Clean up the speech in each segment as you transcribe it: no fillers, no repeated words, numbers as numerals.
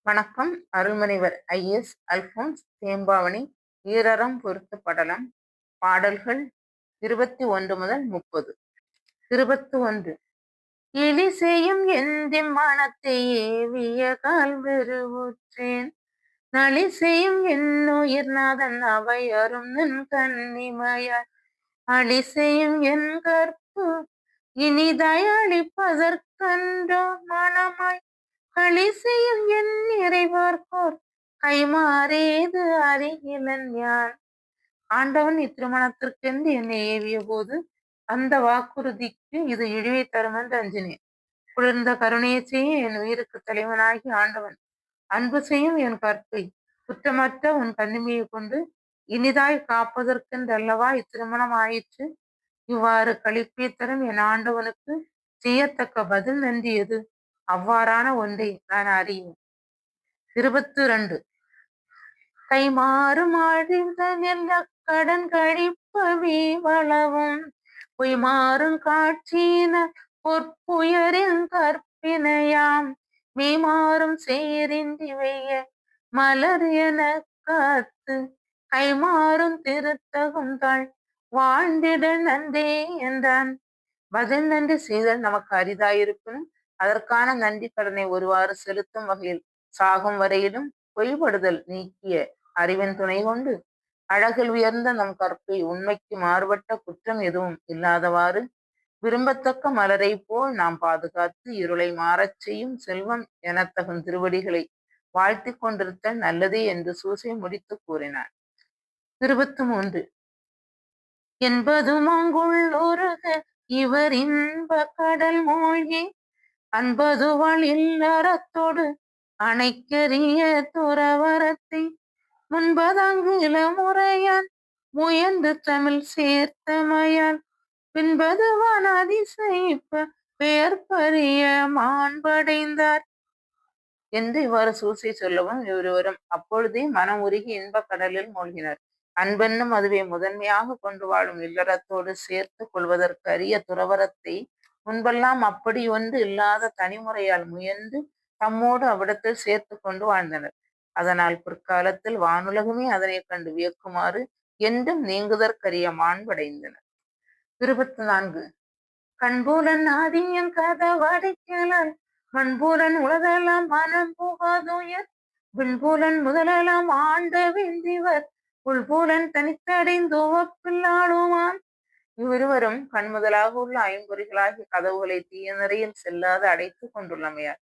வணக்கம். அருள்மொழிவர் ஐ.எஸ். அல்போன்ஸ் தேம்பாவணி ஈரறம் பொறுத்து படலம். பாடல்கள் 21 முதல் 30. 21. இழி செய்யும் எந்திம் மனத்தை ஏவிய கால்வெருவுற்றேன் நலி செய்யும் என்னுயிர் நாதன் அவை அரும் நின் கண்ணிமையாய் அழி செய்யும் என் கற்பு இனிதாய் அளிப்பதற்கன்றோ மனமாய் களி செய்யும் என் நிறைவார்க்கோர் கைமாறேது அறிகிலன் யான். ஆண்டவன் இத்திருமணத்திற்கென்று என்னை ஏவிய போது அந்த வாக்குறுதிக்கு இது இழிவை தரும் என்று அஞ்சினேன். குளிர்ந்த கருணையை செய்ய என் உயிருக்கு தலைவனாகி ஆண்டவன் அன்பு செய்யும் என் கற்பை குற்றமற்ற உன் கண்ணிமையை கொண்டு இனிதாய் காப்பதற்கென்றல்லவா இத்திருமணம் ஆயிற்று. இவ்வாறு களிப்பை தரும் என் ஆண்டவனுக்கு செய்யத்தக்க பதில் நன்றி எது? அவ்வாறான ஒன்றை நான் அறியும். 22. கைமாறும் ஆழிந்த கடன் கழிப்பவி வளவும் பொய்மாறும் காட்சியின பொற்புயரின் கற்பினையாம் மெய்மாறும் சேரின்றி வெய்ய மலர் என காத்து கைமாறும் திருத்தகும் தாழ் வாழ்ந்திட நன்றே என்றான். பதில் நன்றி செய்தல் நமக்கு அரிதாயிருப்பினும் அதற்கான நன்றி கடனை ஒருவாறு செலுத்தும் வகையில் சாகும் வரையிலும் பொய்படுதல் நீக்கிய அறிவின் துணை கொண்டு அழகில் உயர்ந்த நம் கற்பை உண்மைக்கு மாறுபட்ட குற்றம் எதுவும் இல்லாதவாறு விரும்பத்தக்க மலரை போல் நாம் பாதுகாத்து இருளை மாறச் செய்யும் செல்வம் எனத்தகும் திருவடிகளை வாழ்த்தி கொண்டிருத்தல் நல்லதே என்று சூசை முடித்து கூறினார். 23. என்பதும் அங்குள்ளொருக இவர் இன்ப கடல் மூழ்கி அன்பதுவாள் இல்லறத்தோடு அணைக்கரிய துறவரத்தை முன்பதங்கு இளமுறையான் முயன்று தமிழ் சேர்த்தமையால் பின்பதுவான் அதிசயிப்ப பெயர்பறிய மாண்படைந்தார் என்று இவ்வாறு சூசை சொல்லவும் இவருவரும் அப்பொழுதே மனம் உருகி இன்ப கடலில் மூழ்கினர். அன்பென்னும் அதுவே முதன்மையாக கொண்டு வாழும் இல்லறத்தோடு சேர்த்து கொள்வதற்கு அரிய துறவரத்தை முன்பெல்லாம் அப்படி ஒன்று இல்லாத தனிமுறையால் முயன்று தம்மோடு அவ்விடத்தில் சேர்த்து கொண்டு வாழ்ந்தனர். அதனால் பிற்காலத்தில் வானுலகுமே அதனை கண்டு வியக்குமாறு என்றும் நீங்குதற்கரிய மாண்படைந்தனர். 24. கண்பூலன் ஆதியன் கதவடைக்கலால் மண்பூலன் உலகெல்லாம் மனம் புகாதுயர் விண்பூலன் முதலெல்லாம் ஆண்ட வெந்திவர் உள்பூலன் தனித்தடைந்து ஒப்பில்லாடுவான். இவ்விருவரும் கண்முதலாக உள்ள ஐம்பொறிகளாகி கதவுகளை தீய நிறையில் செல்லாது அடைத்து கொண்டுள்ளமையார்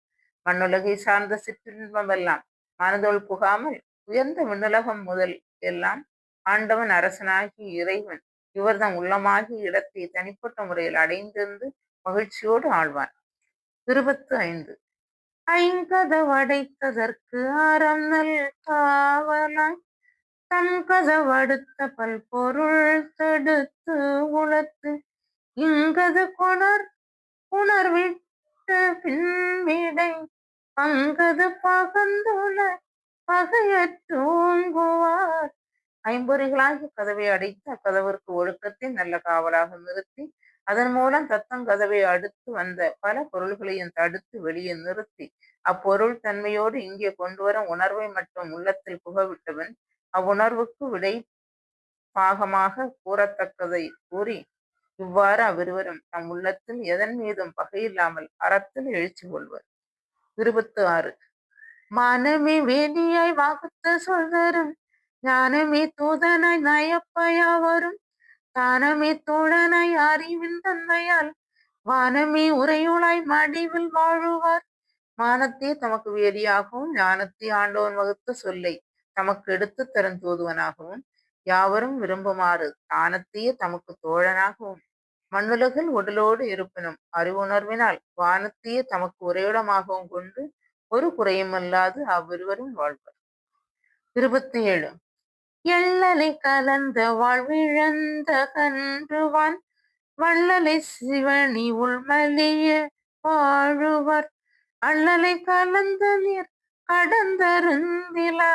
மண்ணுலகை சார்ந்த சிற்றின்பமெல்லாம் மனதோள் புகாமல் உயர்ந்த விண்ணுலகம் முதல் எல்லாம் ஆண்டவன் அரசனாகி இறைவன் இவர்தம் உள்ளமாகி இடத்தை தனிப்பட்ட முறையில் அடைந்திருந்து மகிழ்ச்சியோடு ஆழ்வான். 25. ஐங்கதவடைத்ததற்கு அறம் நல் காவலாய் தம் கதவடுத்த பல்பொருள் தடுத்து உளத்து இங்கது உணர்விட்ட பின்விடை பங்கது பகந்துள்ள பகையற்றோங்குவார். ஐம்பொறிகளாகி கதவை அடைத்து அக்கதவிற்கு ஒழுக்கத்தை நல்ல காவலாக நிறுத்தி அதன் மூலம் தத்தம் கதவை அடுத்து வந்த பல பொருள்களையும் தடுத்து வெளியே நிறுத்தி அப்பொருள் தன்மையோடு இங்கே கொண்டு வரும் உணர்வை மட்டும் உள்ளத்தில் புகவிட்டவன் அவ்வுணர்வுக்கு விடை பாகமாக கூறத்தக்கதை கூறி இவ்வாறு அவ்விருவரும் தம் உள்ளத்தில் எதன் மீதும் பகையில்லாமல் அறத்தில் எழுச்சி கொள்வர். 26. மானமே வேலியாய் வாகுத்த சொல்தரும் ஞானமே தூதனாய் நயப்பயா வரும் தானமே தோழனாய் அறிவின் தன்மையால் வானமே உரையுளாய் மடிவில் வாழுவார். மானத்தை தமக்கு வேலியாகவும் ஞானத்தை ஆண்டவன் வகுத்த சொல்லை தமக்கு எடுத்து தரும் தூதுவனாகவும் யாவரும் விரும்புமாறு தானத்தையே தமக்கு தோழனாகவும் மண்ணுலகில் உடலோடு இருப்பினும் அறிவுணர்வினால் வானத்தையே தமக்கு உரையிடமாகவும் கொண்டு ஒரு குறையுமல்லாது அவ்விருவரும் வாழ்வர். 27. எள்ளலை கலந்த வாழ்விழந்த கன்றுவான் வள்ளலை சிவனி உள்மலிய வாழுவர் அள்ளலை கலந்த நீர் கடந்தருந்திலா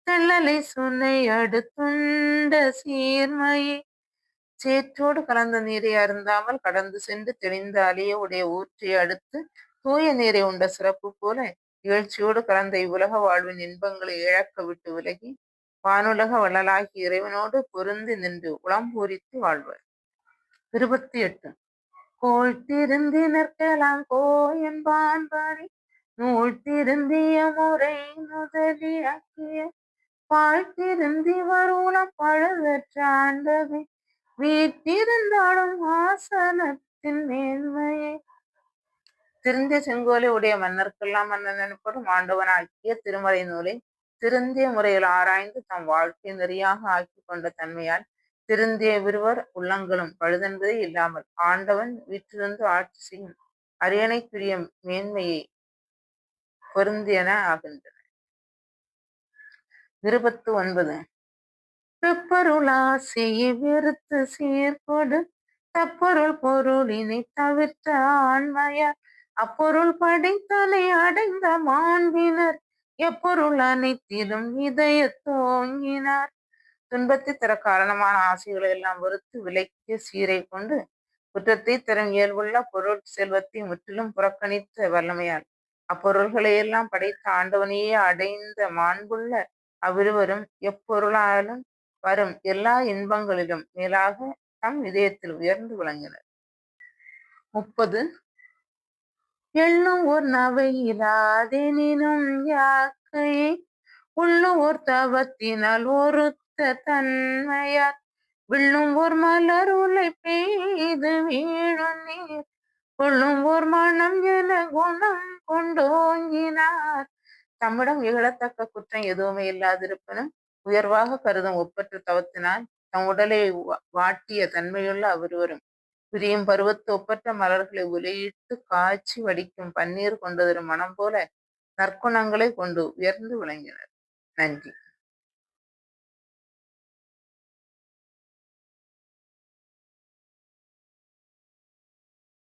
தெள்ளலை சுனை அடுத்துண்ட சீர்மையை சேற்றோடு கலந்த நீரை அருந்தாமல் கடந்து சென்று தெளிந்த அலிய உடைய ஊற்றை அடுத்து தூய நீரை உண்ட சிறப்பு போல இகழ்ச்சியோடு கலந்த இவ்வுலக வாழ்வின் இன்பங்களை இழக்க விட்டு விலகி வானுலக வள்ளலாகி இறைவனோடு பொருந்தி நின்று உளம் பூரித்து வாழ்வர். 28. கோள் திருந்தினர்க்கெல்லாம் கோயன்பான் பாடி நூல் திருந்திய முறை முதலியாக்கிய வாழ்த்திருந்தி வருணம் பழுதற்ற ஆண்டவை வீட்டிருந்தாலும் ஆசனத்தின் மேன்மையை திருந்திய செங்கோலை உடைய மன்னர்க்கெல்லாம் மன்னன் எனப்படும் ஆண்டவனாக்கிய திருமறை நூலை திருந்திய முறையில் ஆராய்ந்து தம் வாழ்க்கை நெறியாக ஆக்கி கொண்ட தன்மையால் திருந்திய விருவர் உள்ளங்களும் பழுதென்பதே இல்லாமல் ஆண்டவன் வீற்றிருந்து ஆட்சி செய்யும் அரியணைக்குரிய மேன்மையை பொருந்தியன ஆகின்றன. 29. பெப்பருளாசையை வெறுத்து சீர்கொடு தப்பொருள் பொருளினை தவிர்த்த ஆண்மையார் அப்பொருள் படைத்தனை அடைந்த மாண்பினர் எப்பொருள் அனைத்திலும் இதய தோங்கினார். துன்பத்தை தர காரணமான ஆசைகளை எல்லாம் வெறுத்து விலக்கிய சீரை கொண்டு குற்றத்தை தரும் இயல்புள்ள பொருள் செல்வத்தை முற்றிலும் புறக்கணித்த வல்லமையால் அப்பொருள்களை எல்லாம் படைத்த ஆண்டவனையே அடைந்த மாண்புள்ள அவ்விருவரும் எப்பொருளாலும் வரும் எல்லா இன்பங்களிலும் மேலாக தம் இதயத்தில் உயர்ந்து விளங்கினர். 30. எள்ளும் ஓர் நவையிலாதெனினும் யாக்கையை உள்ளும் ஓர் தவத்தினால் ஒருத்த தன்மையார் விள்ளும் ஓர் மலர் உலை பெய்து வீழும் நீர் கொள்ளும் ஓர் மனம் என குணம் கொண்டோங்கினார். தம்மிடம் இகழத்தக்க குற்றம் எதுவுமே இல்லாதிருப்பினும் உயர்வாக கருதும் ஒப்பற்ற தவத்தினால் தம் உடலை வாட்டிய தன்மையுள்ள அவ்விருவரும் பிரியும் பருவத்து ஒப்பற்ற மலர்களை உலையிட்டு காய்ச்சி வடிக்கும் பன்னீர் கொண்டதொரு மனம் போல நற்குணங்களை கொண்டு உயர்ந்து விளங்கினர். நன்றி.